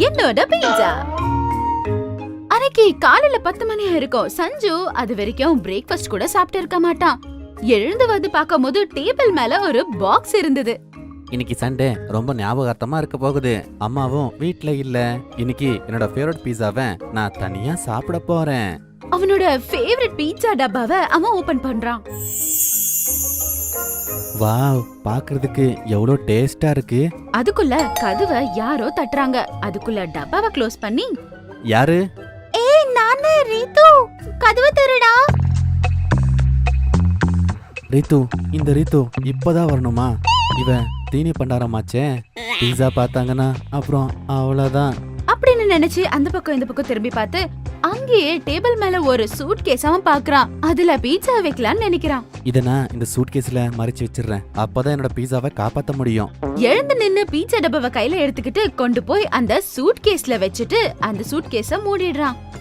என்னோட பீட்சா. அன்னைக்கு காலையில 10 மணி இருக்கும். சஞ்சு அது வரைக்கும் பிரேக்ஃபாஸ்ட் கூட சாப்பிட்டு இருக்க மாட்டான். எழுந்து வந்து பார்க்கும்போது டேபிள் மேல ஒரு பாக்ஸ் இருந்தது. இன்னைக்கு சண்டே ரொம்ப ஞாபகார்த்தமா இருக்க போகுது. அம்மாவும் வீட்ல இல்ல. இன்னைக்கு என்னோட ஃபேவரட் பீஸாவை நான் தனியா சாப்பிட போறேன். அவனோட ஃபேவரட் பீட்சா டப்பாவை அவன் ஓபன் பண்றான். வாவ், பாக்குறதுக்கு எவ்வளவு டேஸ்டா இருக்கு. அதுக்குள்ள கதவை யாரோ தட்டுறாங்க. அதுக்குள்ள டப்பாவை க்ளோஸ் பண்ணி, யாரு? ஏய் நானே ரீது, கதவை திறடா. ரீத்து, இந்த ரீத்து இப்பதான் வரணுமா? இவ தீனி பண்டாரமாச்சே. பீஸா பார்த்தாங்கன்னா அப்புறம் அவ்வளவுதான் அப்படின்னு நினைச்சு அந்த பக்கம் இந்த பக்கம் திரும்பி பார்த்து அங்கேயே டேபிள் மேல ஒரு சூட் கேஸ் அவன் பாக்குறான். அதுல பீட்சா வைக்கலாம்னு நினைக்கிறான். இத நான் இந்த சூட் கேஸ்ல மறைச்சு வச்சிடுறேன். அப்பதான் என்னோட பீஸாவை காப்பாத்த முடியும். எழுந்து நின்னு பீட்சா டப்பாவை கையில எடுத்துக்கிட்டு கொண்டு போய் அந்த சூட் கேஸ்ல வச்சுட்டு அந்த சூட் கேஸ மூடிடுறான்.